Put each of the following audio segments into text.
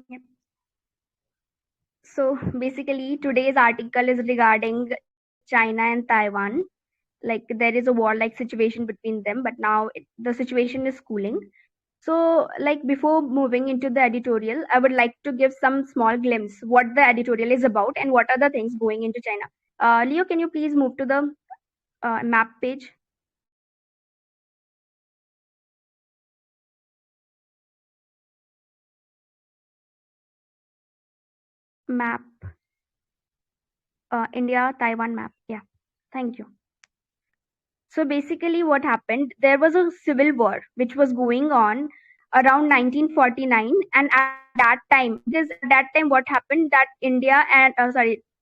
Yep. So basically, today's article is regarding China and Taiwan. Like there is a warlike situation between them, but now the situation is cooling. So, like before moving into the editorial, I would like to give some small glimpse what the editorial is about and what are the things going into China. Leo, can you please move to the map page? Map, India Taiwan map. Yeah, thank you. So basically, what happened? There was a civil war which was going on around 1949, and at that time, because at that time, what happened that India and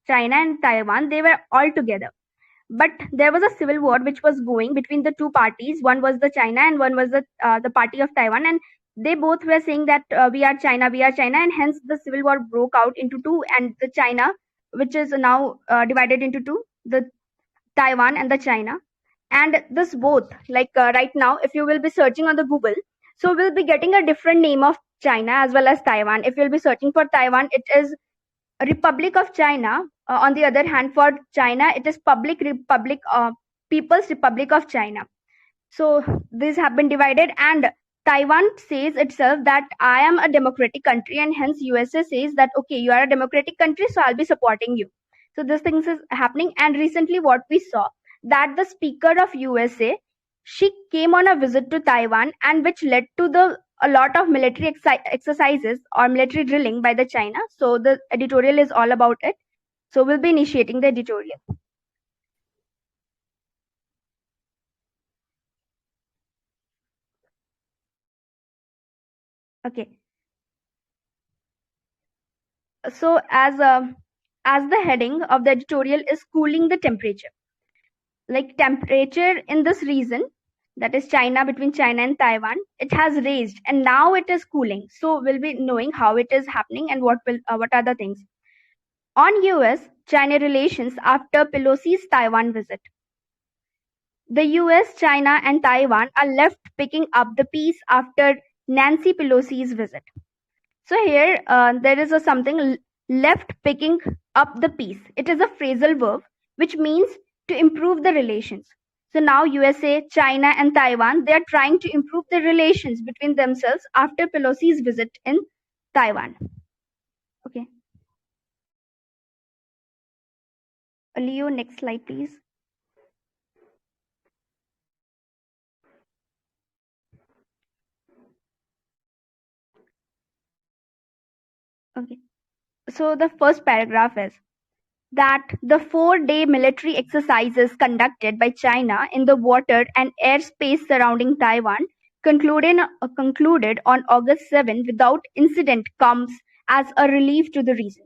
China and Taiwan, they were all together. But there was a civil war which was going between the two parties. One was the China and one was the party of Taiwan, and they both were saying that we are China, and hence the civil war broke out into two, and the China, which is now divided into two, the Taiwan and the China. And this both, like right now, if you will be searching on the Google, so we'll be getting a different name of China as well as Taiwan. If you'll be searching for Taiwan, it is Republic of China. On the other hand, for China, it is People's Republic of China. So these have been divided, and Taiwan says itself that I am a democratic country, and hence USA says that okay, you are a democratic country, so I'll be supporting you. So this things is happening, and recently what we saw that the speaker of USA, she came on a visit to Taiwan, and which led to the a lot of military exercises or military drilling by the China. So the editorial is all about it. So we'll be initiating the editorial. Okay. So as the heading of the editorial is cooling the temperature. Like temperature in this region, that is China, between China and Taiwan, it has raised and now it is cooling. So we'll be knowing how it is happening and what are the things. On US China relations after Pelosi's Taiwan visit. The US, China, and Taiwan are left picking up the pace after Nancy Pelosi's visit. So here there is a something left picking up the pace. It is a phrasal verb which means to improve the relations. So now USA, China, and Taiwan, they are trying to improve the relations between themselves after Pelosi's visit in Taiwan. Okay. Leo, next slide, please. Okay. So the first paragraph is that the 4-day military exercises conducted by China in the water and airspace surrounding Taiwan concluded on August 7 without incident comes as a relief to the region.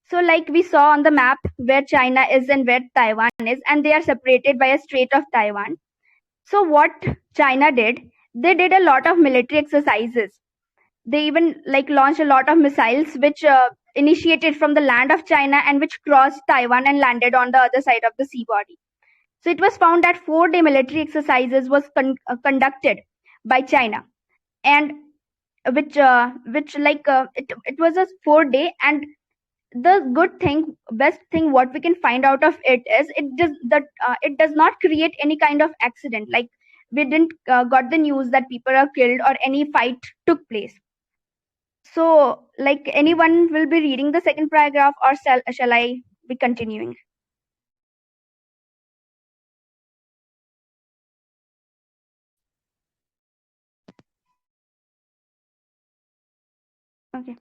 So, like we saw on the map where China is and where Taiwan is, and they are separated by a Strait of Taiwan. So, what China did, they did a lot of military exercises. They even like launched a lot of missiles which initiated from the land of China and which crossed Taiwan and landed on the other side of the sea body. So it was found that 4-day military exercises was conducted by China, and which like it was a 4-day. And the good thing, best thing, what we can find out of it is it does not create any kind of accident. Like we didn't got the news that people are killed or any fight took place. So, like anyone will be reading the second paragraph, or shall I be continuing? Okay.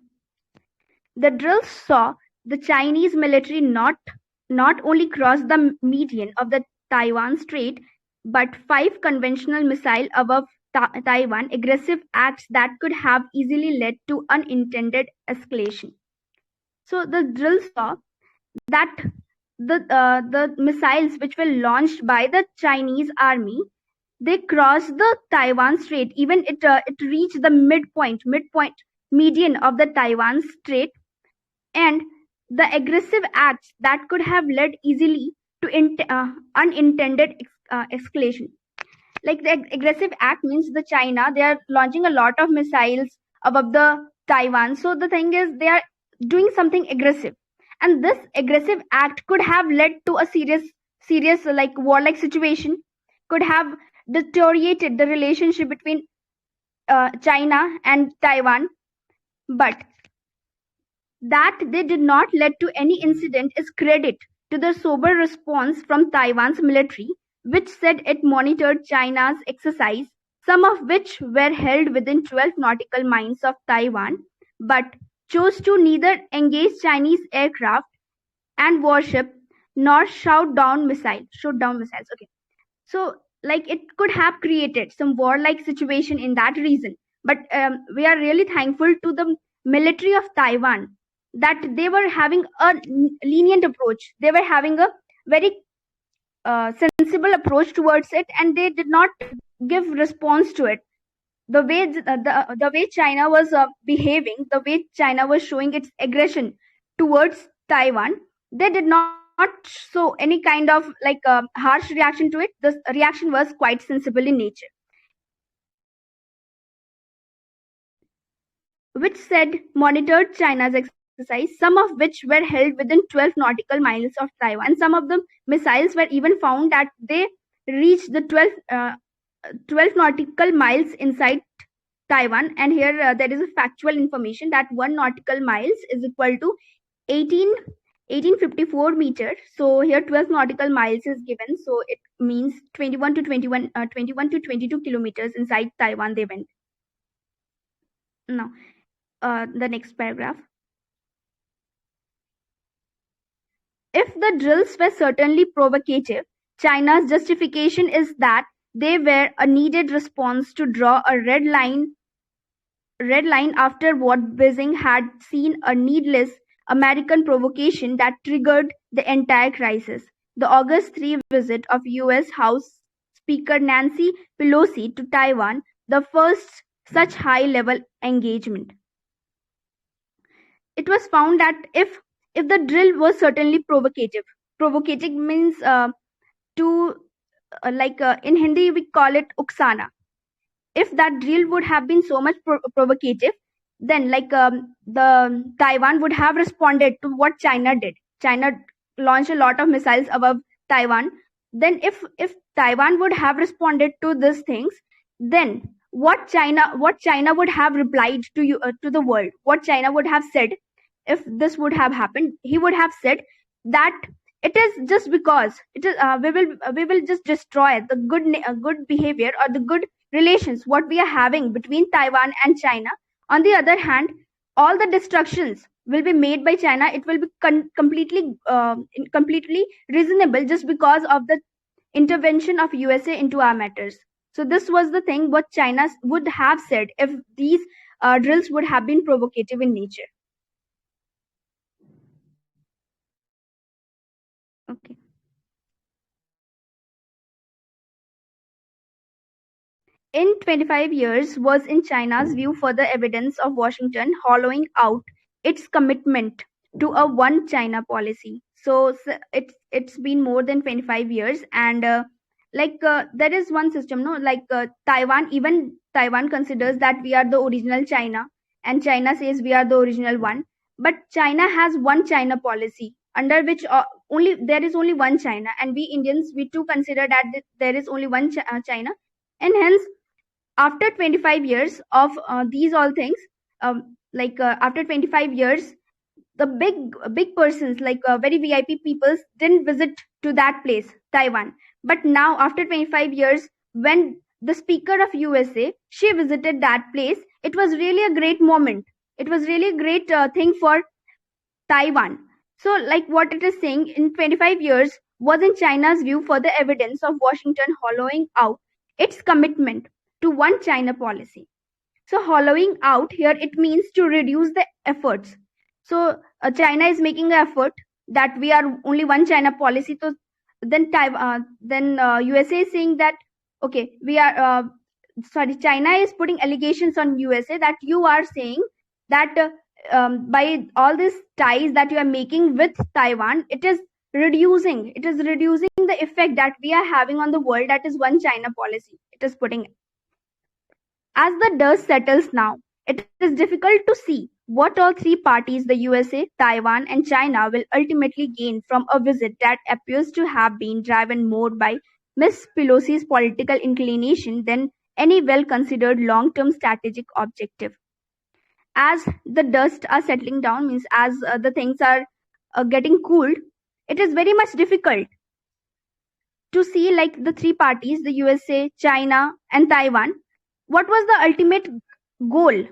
The drills saw the Chinese military not only cross the median of the Taiwan Strait, but 5 conventional missiles above Taiwan, aggressive acts that could have easily led to unintended escalation. So the drills saw that the missiles which were launched by the Chinese army, they crossed the Taiwan Strait. Even it reached the midpoint median of the Taiwan Strait, and the aggressive acts that could have led easily to unintended escalation. Like the aggressive act means the China, they are launching a lot of missiles above the Taiwan. So the thing is, they are doing something aggressive, and this aggressive act could have led to a serious like warlike situation, could have deteriorated the relationship between China and Taiwan. But that they did not lead to any incident is credit to the sober response from Taiwan's military, which said it monitored China's exercise, some of which were held within 12 nautical miles of Taiwan, but chose to neither engage Chinese aircraft and warship nor shoot down missiles. Okay. So like it could have created some warlike situation in that region, but we are really thankful to the military of Taiwan that they were having a lenient approach, they were having a very sensible approach towards it, and they did not give response to it. The way China was behaving, the way China was showing its aggression towards Taiwan, they did not show any kind of like harsh reaction to it. The reaction was quite sensible in nature, which said monitored China's exercise, some of which were held within 12 nautical miles of Taiwan. Some of the missiles were even found that they reached the 12 nautical miles inside Taiwan. And here there is a factual information that 1 nautical miles is equal to 18 1854 meters. So here 12 nautical miles is given, so it means 21 to 22 kilometers inside Taiwan they went. Now the next paragraph. If the drills were certainly provocative, China's justification is that they were a needed response to draw a red line after what Beijing had seen a needless American provocation that triggered the entire crisis. The August 3 visit of U.S. House Speaker Nancy Pelosi to Taiwan, the first such high-level engagement. It was found that if the drill was certainly provocative means in Hindi we call it uksana. If that drill would have been so much provocative, then the Taiwan would have responded to what China did. China launched a lot of missiles above Taiwan. Then if Taiwan would have responded to these things, then what China would have replied to the world, what China would have said if this would have happened, he would have said that it is just because it is we will just destroy the good behavior or the good relations what we are having between Taiwan and China. On the other hand, all the destructions will be made by China. It will be completely reasonable just because of the intervention of USA into our matters. So this was the thing what China would have said if these drills would have been provocative in nature. Okay. In 25 years was in China's view further evidence of Washington hollowing out its commitment to a one China policy. So it's been more than 25 years, and there is one system, no, Taiwan considers that we are the original China, and China says we are the original one. But China has one China policy under which there is only one China, and we Indians we too consider that there is only one China, and hence after 25 years of these all things, after 25 years, the big persons very VIP peoples didn't visit to that place, Taiwan. But now after 25 years, when the Speaker of USA, she visited that place, it was really a great moment. It was really a great thing for Taiwan. So like what it is saying, in 25 years was in China's view further evidence of Washington hollowing out its commitment to one China policy. So hollowing out here, it means to reduce the efforts. So China is making an effort that we are only one China policy. So then USA is saying that okay, we are China is putting allegations on USA that you are saying that by all these ties that you are making with Taiwan, it is reducing the effect that we are having on the world, that is one China policy. It is putting. As the dust settles now, It is difficult to see what all three parties, the USA, Taiwan, and China, will ultimately gain from a visit that appears to have been driven more by Ms. Pelosi's political inclination than any well considered long term strategic objective. As the dust are settling down, means as the things are getting cooled, it is very much difficult to see like the three parties, the USA, China, and Taiwan, what was the ultimate goal.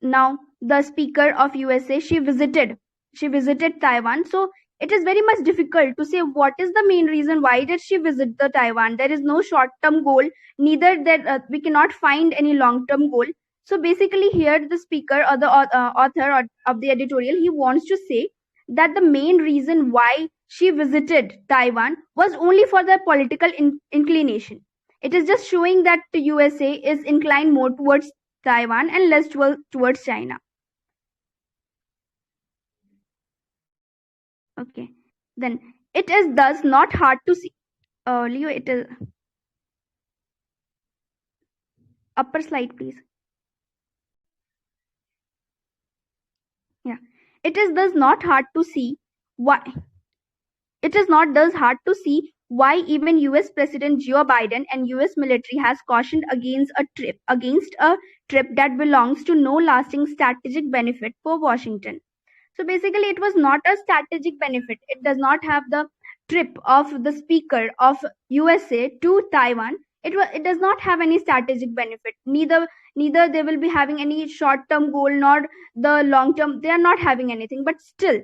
Now the speaker of USA, she visited Taiwan. So it is very much difficult to say what is the main reason why did she visit the Taiwan. There is no short term goal, neither that we cannot find any long term goal. So basically here the speaker or the author of the editorial, he wants to say that the main reason why she visited Taiwan was only for the political inclination. It is just showing that the USA is inclined more towards Taiwan and less towards China. Okay. Then it is thus not hard to see. Leo, it is upper slide, please. Yeah. It is thus not hard to see why it is not thus hard to see why even US President Joe Biden and US military has cautioned against a trip that belongs to no lasting strategic benefit for Washington. So basically, it was not a strategic benefit. It does not have the trip of the speaker of USA to Taiwan. It does not have any strategic benefit. Neither they will be having any short term goal nor the long term. They are not having anything. But still,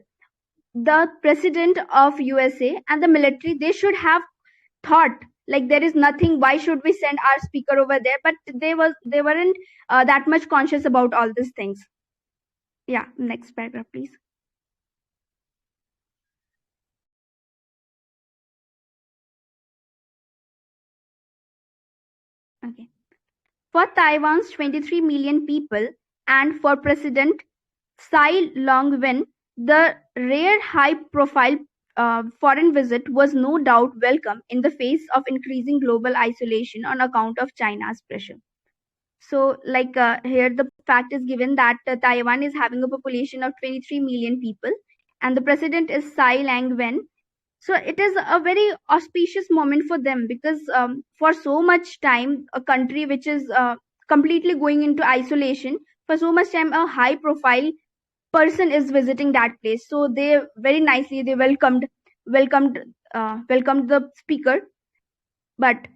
the president of USA and the military, they should have thought like there is nothing. Why should we send our speaker over there? But they weren't that much conscious about all these things. Yeah. Next paragraph, please. Okay. For Taiwan's 23 million people and for President Tsai Ing-wen, the rare high-profile foreign visit was no doubt welcome in the face of increasing global isolation on account of China's pressure. So, like here, the fact is given that Taiwan is having a population of 23 million people, and the president is Tsai Ing-wen. So it is a very auspicious moment for them because for so much time a country which is completely going into isolation, for so much time a high profile person is visiting that place, so they very nicely they welcomed the speaker. But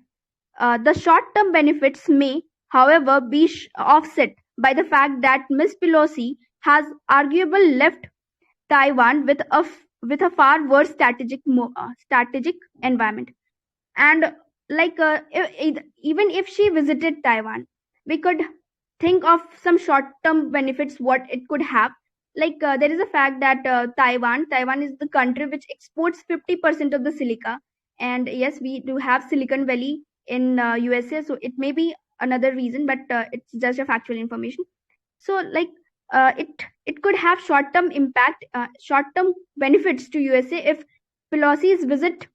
the short term benefits may however be offset by the fact that Ms. Pelosi has arguably left Taiwan with a far worse strategic environment. And like even if she visited Taiwan, we could think of some short-term benefits what it could have. Like there is a fact that Taiwan is the country which exports 50% of the silica, and yes, we do have Silicon Valley in USA, so it may be another reason, but it's just a factual information. So like it could have short term benefits to USA if Pelosi's visit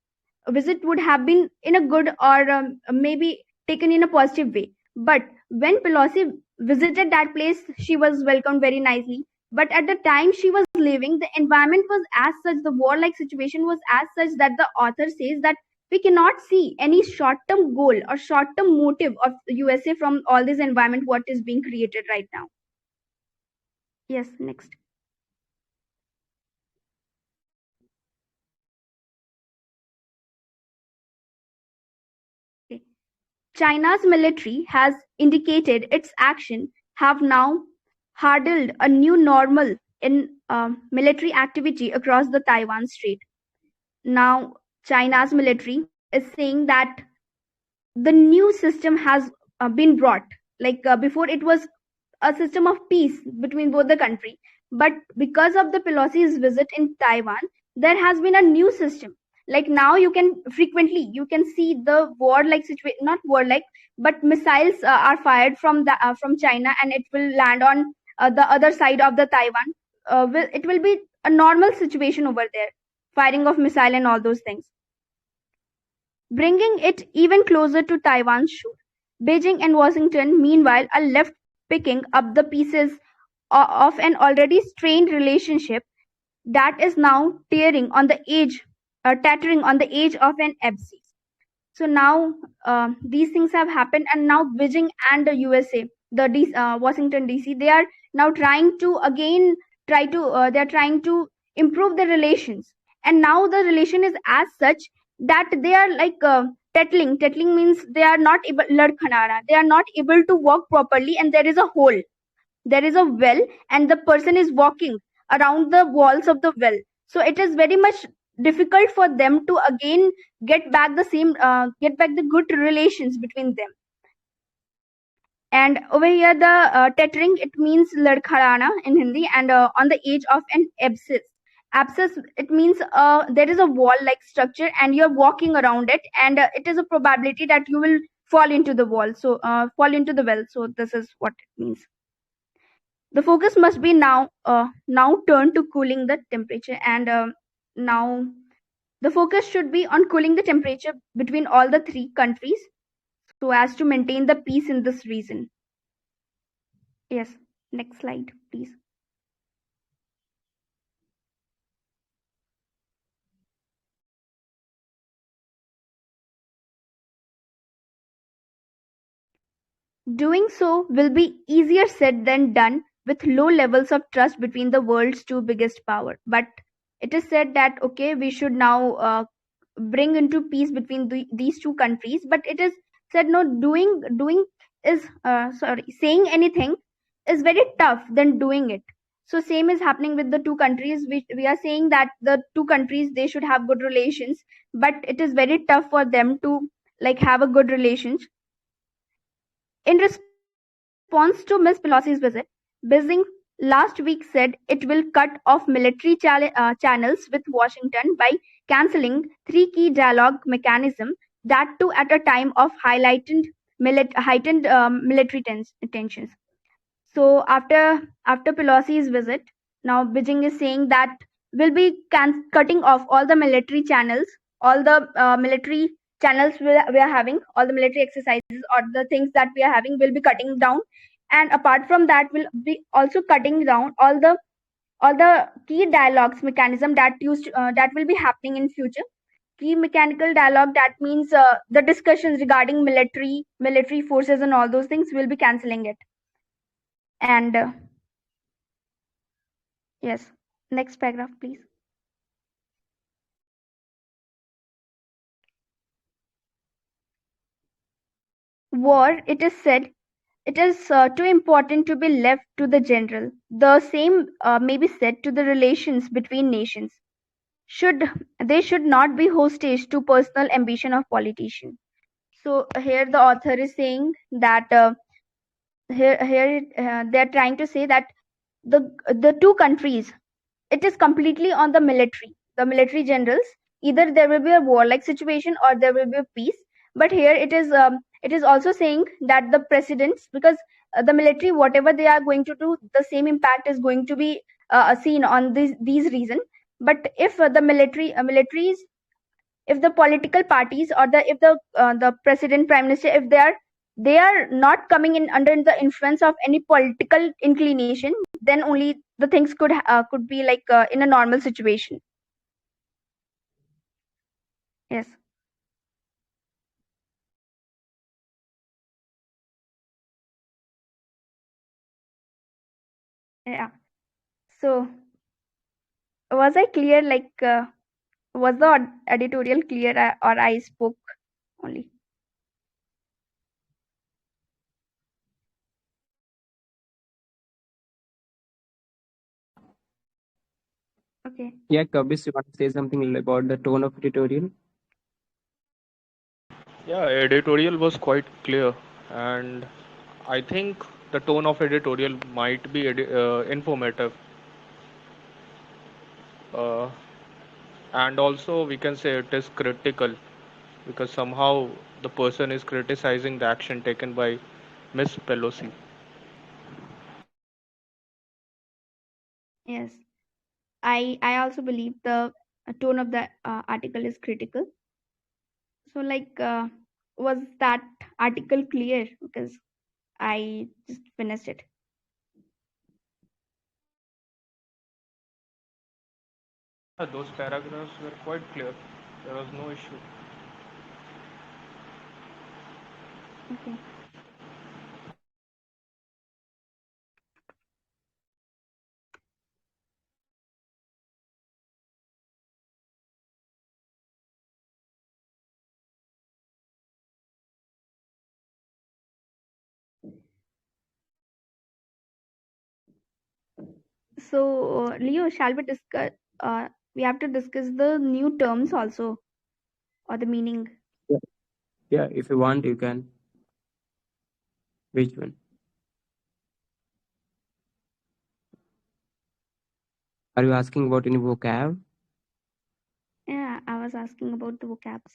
would have been in a good or maybe taken in a positive way. But when Pelosi visited that place, she was welcomed very nicely. But at the time she was leaving, the environment was as such, the warlike situation was as such that the author says that we cannot see any short-term goal or short-term motive of USA from all this environment what is being created right now. Yes, next. Okay. China's military has indicated its action have now hurdled a new normal in military activity across the Taiwan Strait. Now, China's military is saying that the new system has been brought. Like before, it was a system of peace between both the country. But because of the Pelosi's visit in Taiwan, there has been a new system. Like now, you can see the war-like situation, not war-like, but missiles are fired from China, and it will land on the other side of the Taiwan. It will be a normal situation over there, firing of missile and all those things, bringing it even closer to Taiwan's shore. Beijing and Washington, meanwhile, are left picking up the pieces of an already strained relationship that is now tattering on the edge of an abscess. So now these things have happened, and now Beijing and the USA, Washington DC, they are now trying to again they are trying to improve the relations, and now the relation is as such that they are like tattling. Tattling means they are not able, ladkhanara, they are not able to walk properly, and there is a well, and the person is walking around the walls of the well, so it is very much difficult for them to again get back the good relations between them. And over here the tethering, it means ladkharana in Hindi, and on the edge of an abscess, it means there is a wall like structure and you're walking around it, and it is a probability that you will fall into the well. So this is what it means. The focus must be now turned to cooling the temperature, and now the focus should be on cooling the temperature between all the three countries so as to maintain the peace in this region. Yes, next slide, please. Doing so will be easier said than done with low levels of trust between the world's two biggest power. But it is said that okay, we should now bring into peace between these two countries. But it is said no, doing is saying anything is very tough than doing it. So same is happening with the two countries. We are saying that the two countries, they should have good relations, but it is very tough for them to like have a good relations. In response to Ms. Pelosi's visit, Beijing last week said it will cut off military channels with Washington by cancelling three key dialogue mechanisms, that too at a time of heightened military tensions. So after Pelosi's visit, now Beijing is saying that we'll be cutting off all the military channels, all the military channels we are having, all the military exercises or the things that we are having will be cutting down, and apart from that, we'll be also cutting down all the key dialogues mechanism that will be happening in future. Key mechanical dialogue, that means the discussions regarding military forces and all those things, will be cancelling it. And yes, next paragraph, please. War, it is said, it is too important to be left to the general. The same may be said to the relations between nations. They should not be hostage to personal ambition of politicians. So here the author is saying that they are trying to say that the two countries, it is completely on the military generals. Either there will be a warlike situation or there will be a peace. But here it is also saying that the presidents, because the military, whatever they are going to do, the same impact is going to be seen on these reasons. But if the militaries, if the political parties or the president, prime minister, if they are not coming in under the influence of any political inclination, then only the things could be like in a normal situation. Yes. Yeah. So was I clear? Like was the editorial clear, or I spoke only? Okay. Yeah, Kabis, you want to say something about the tone of editorial? Yeah, editorial was quite clear, and I think the tone of editorial might be informative, uh, and also we can say it is critical because somehow the person is criticizing the action taken by Miss Pelosi. Yes. I also believe the tone of the article is critical. So like was that article clear? Because I just finished it. Those paragraphs were quite clear. There was no issue. Okay. So, Leo, shall we discuss? We have to discuss the new terms also, or the meaning. Yeah, yeah. If you want, you can. Which one? Are you asking about any vocab? Yeah, I was asking about the vocabs.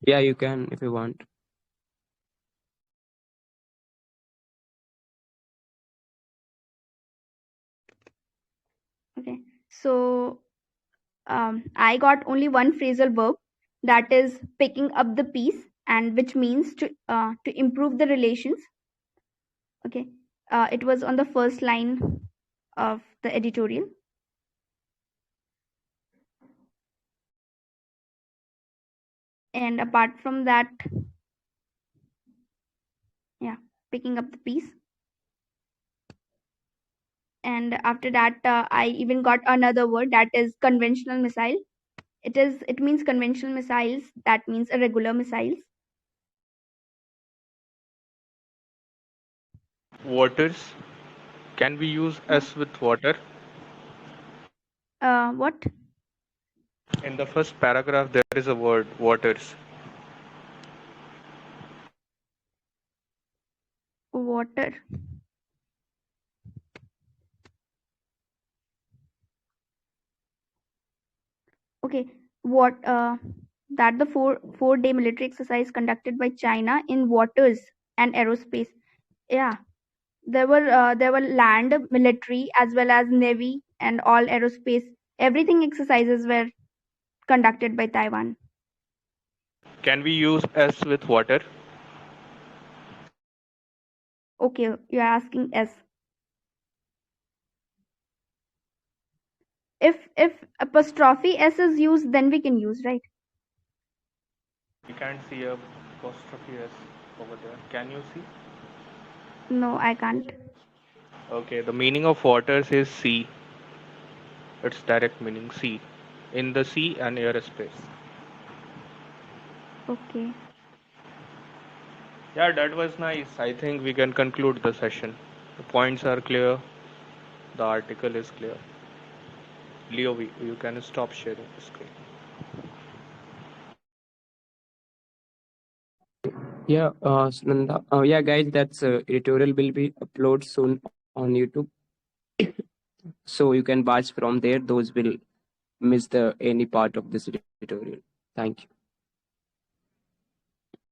Yeah, you can if you want. Okay. So, I got only one phrasal verb, that is picking up the piece, and which means to improve the relations. Okay. It was on the first line of the editorial. And apart from that, yeah, picking up the piece. And after that, I even got another word, that is conventional missile. It means conventional missiles, that means irregular missiles. Waters. Can we use Yeah. S with water? What? In the first paragraph, there is a word, waters. Water. Okay. What? That the four-day military exercise conducted by China in waters and aerospace. Yeah, there were land military as well as navy and all aerospace. Everything exercises were conducted by Taiwan. Can we use S with water? Okay, you are asking S. If apostrophe S is used, then we can use, right? We can't see a apostrophe S over there. Can you see? No, I can't. Okay, the meaning of waters is sea. Its direct meaning sea. In the sea and airspace. Okay. Yeah, that was nice. I think we can conclude the session. The points are clear. The article is clear. Leo, you can stop sharing the screen. Yeah, Sunanda. Yeah, guys, that's editorial will be uploaded soon on YouTube, so you can watch from there. Those will miss the any part of this editorial. Thank you.